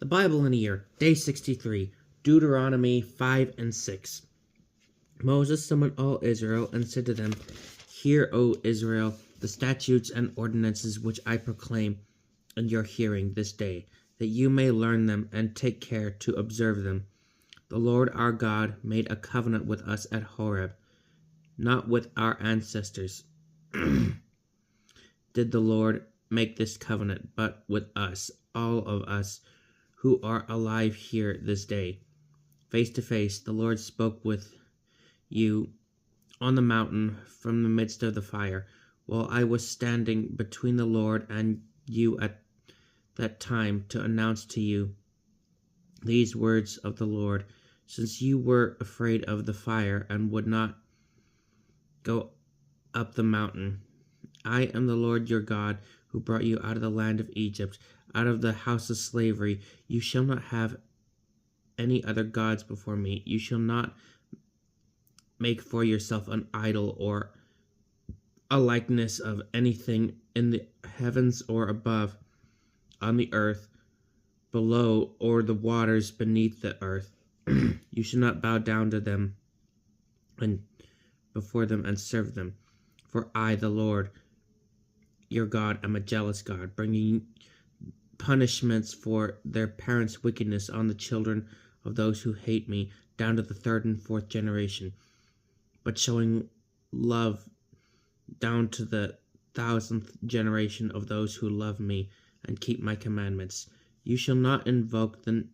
The Bible in a Year, Day 63, Deuteronomy 5 and 6. Moses summoned all Israel and said to them, Hear, O Israel, the statutes and ordinances which I proclaim in your hearing this day, that you may learn them and take care to observe them. The Lord our God made a covenant with us at Horeb, not with our ancestors did the Lord make this covenant, but with us, all of us who are alive here this day. Face to face, the Lord spoke with you on the mountain from the midst of the fire, while I was standing between the Lord and you at that time to announce to you these words of the Lord, since you were afraid of the fire and would not go up the mountain. I am the Lord your God, who brought you out of the land of Egypt, out of the house of slavery. You shall not have any other gods before me. You shall not make for yourself an idol or a likeness of anything in the heavens or above, on the earth below, or the waters beneath the earth. You shall not bow down to them and before them and serve them. For I, the Lord your God, am a jealous God, bringing punishments for their parents' wickedness on the children of those who hate me, down to the third and fourth generation, but showing love down to the 1,000th generation of those who love me and keep my commandments. You shall not invoke the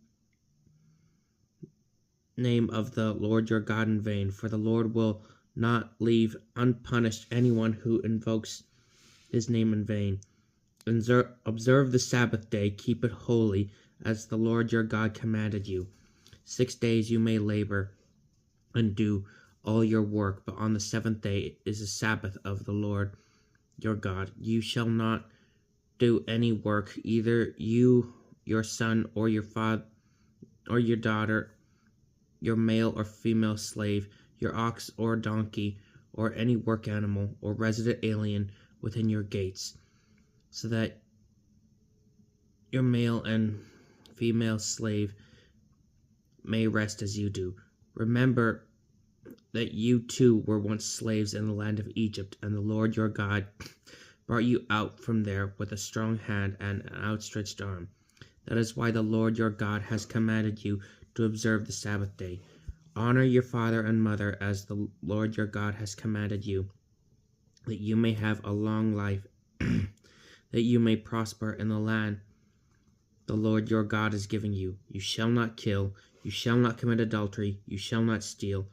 name of the Lord your God in vain, for the Lord will not leave unpunished anyone who invokes his name in vain. Observe the Sabbath day, keep it holy, as the Lord your God commanded you. 6 days you may labor and do all your work, but on the seventh day is the Sabbath of the Lord your God. You shall not do any work, either you, your son, or your father, or your daughter, your male or female slave, your ox or donkey, or any work animal, or resident alien within your gates, so that your male and female slave may rest as you do. Remember that you too were once slaves in the land of Egypt, and the Lord your God brought you out from there with a strong hand and an outstretched arm. That is why the Lord your God has commanded you to observe the Sabbath day. Honor your father and mother as the Lord your God has commanded you, that you may have a long life, that you may prosper in the land the Lord your God is giving you. You shall not kill, you shall not commit adultery, you shall not steal,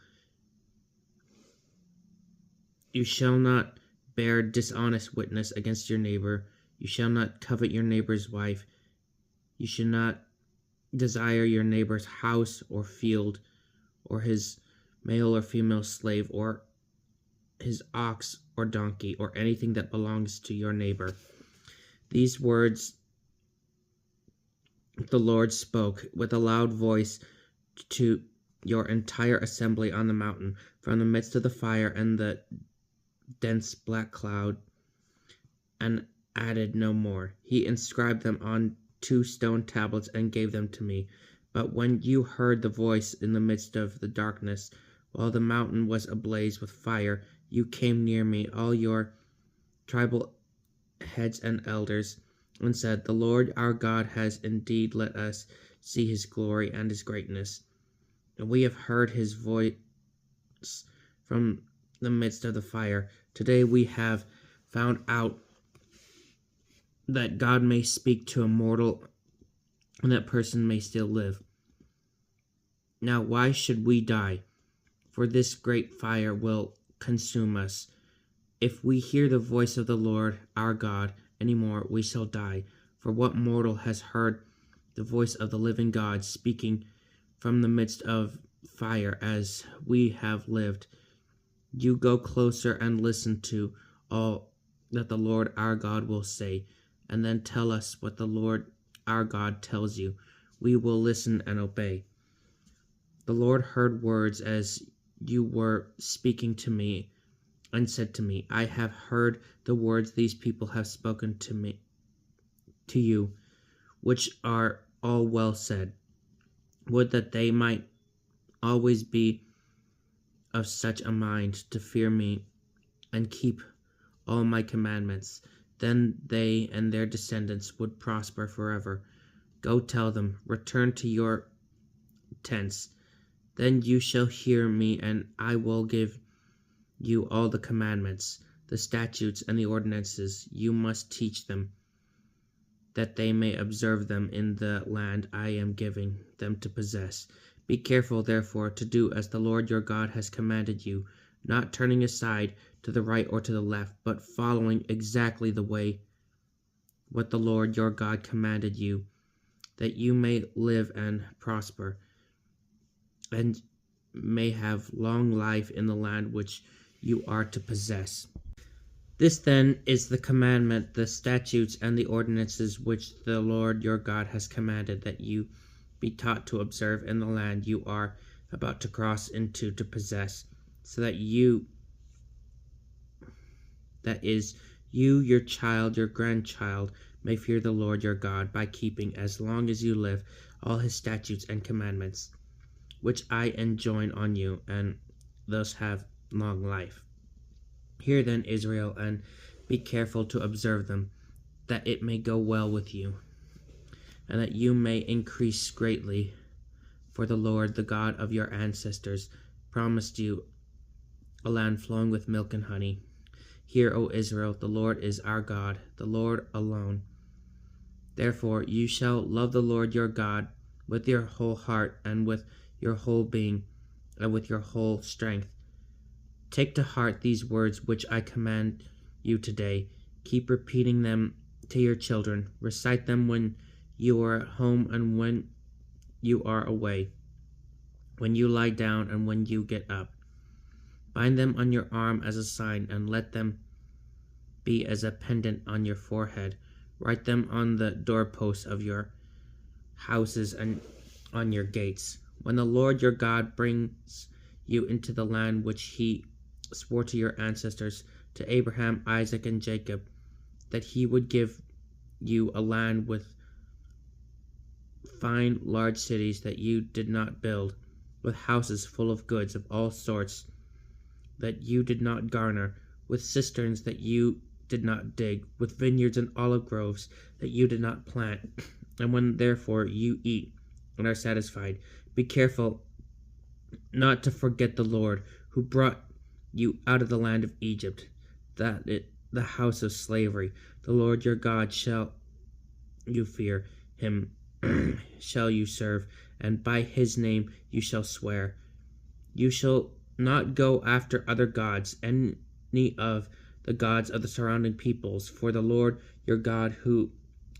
you shall not bear dishonest witness against your neighbor, you shall not covet your neighbor's wife, you shall not desire your neighbor's house or field, or his male or female slave, or his ox or donkey, or anything that belongs to your neighbor. These words the Lord spoke with a loud voice to your entire assembly on the mountain, from the midst of the fire and the dense black cloud, and added no more. He inscribed them on 2 stone tablets and gave them to me. But when you heard the voice in the midst of the darkness, while the mountain was ablaze with fire, you came near me, all your tribal heads and elders, and said, The Lord our God has indeed let us see his glory and his greatness. And we have heard his voice from the midst of the fire. Today we have found out that God may speak to a mortal, and that person may still live. Now why should we die? For this great fire will consume us. If we hear the voice of the Lord our God any more, we shall die. For what mortal has heard the voice of the living God speaking from the midst of fire as we have lived? You go closer and listen to all that the Lord our God will say, and then tell us what the Lord our God tells you. We will listen and obey. The Lord heard words as you were speaking to me, and said to me, I have heard the words these people have spoken to you, which are all well said. Would that they might always be of such a mind to fear me and keep all my commandments. Then they and their descendants would prosper forever. Go tell them, return to your tents. Then you shall hear me, and I will give you all the commandments, the statutes, and the ordinances. You must teach them, that they may observe them in the land I am giving them to possess. Be careful, therefore, to do as the Lord your God has commanded you, not turning aside to the right or to the left, but following exactly the way what the Lord your God commanded you, that you may live and prosper, and may have long life in the land which you are to possess. This then is the commandment, the statutes, and the ordinances which the Lord your God has commanded, that you be taught to observe in the land you are about to cross into to possess, so that you, that is, you, your child, your grandchild, may fear the Lord your God by keeping, as long as you live, all his statutes and commandments, which I enjoin on you, and thus have long life. Hear then, Israel, and be careful to observe them, that it may go well with you, and that you may increase greatly. For the Lord, the God of your ancestors, promised you a land flowing with milk and honey. Hear, O Israel, the Lord is our God, the Lord alone. Therefore you shall love the Lord your God with your whole heart, and with your whole being, and with your whole strength. Take to heart these words which I command you today. Keep repeating them to your children. Recite them when you are at home and when you are away, when you lie down and when you get up. Bind them on your arm as a sign, and let them be as a pendant on your forehead. Write them on the doorposts of your houses and on your gates. When the Lord your God brings you into the land which he swore to your ancestors, to Abraham, Isaac, and Jacob, that he would give you a land with fine large cities that you did not build, with houses full of goods of all sorts that you did not garner, with cisterns that you did not dig, with vineyards and olive groves that you did not plant. And when therefore you eat and are satisfied, be careful not to forget the Lord, who brought you out of the land of Egypt, the house of slavery. The Lord your God shall you fear, him shall you serve, and by his name you shall swear. You shall not go after other gods, any of the gods of the surrounding peoples, for the Lord your God, who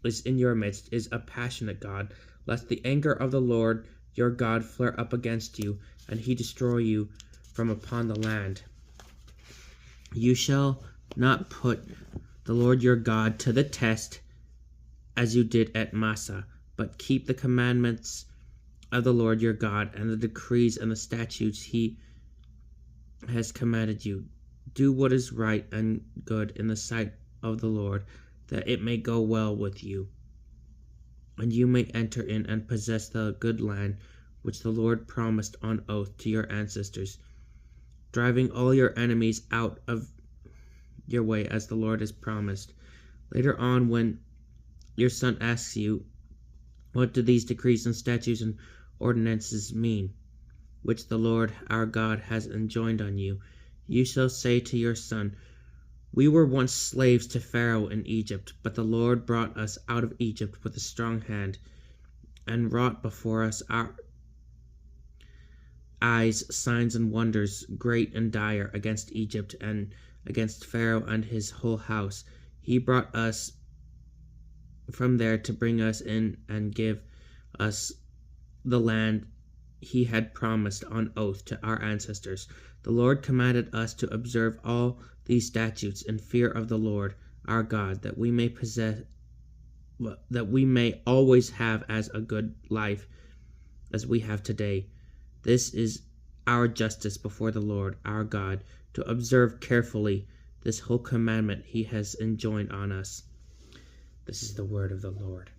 is in your midst, is a passionate God, lest the anger of the Lord your God flare up against you, and he destroy you from upon the land. You shall not put the Lord your God to the test, as you did at Massah, but keep the commandments of the Lord your God, and the decrees and the statutes he has commanded you. Do what is right and good in the sight of the Lord, that it may go well with you, and you may enter in and possess the good land which the Lord promised on oath to your ancestors, driving all your enemies out of your way as the Lord has promised. Later on, when your son asks you, what do these decrees and statutes and ordinances mean, which the Lord our God has enjoined on you, you shall say to your son, we were once slaves to Pharaoh in Egypt, but the Lord brought us out of Egypt with a strong hand, and wrought before us our eyes signs and wonders great and dire against Egypt and against Pharaoh and his whole house. He brought us from there to bring us in and give us the land he had promised on oath to our ancestors. The Lord commanded us to observe all these statutes in fear of the Lord our God, that we may always have as a good life as we have today. This is our justice before the Lord our God, to observe carefully this whole commandment he has enjoined on us. This is the word of the Lord.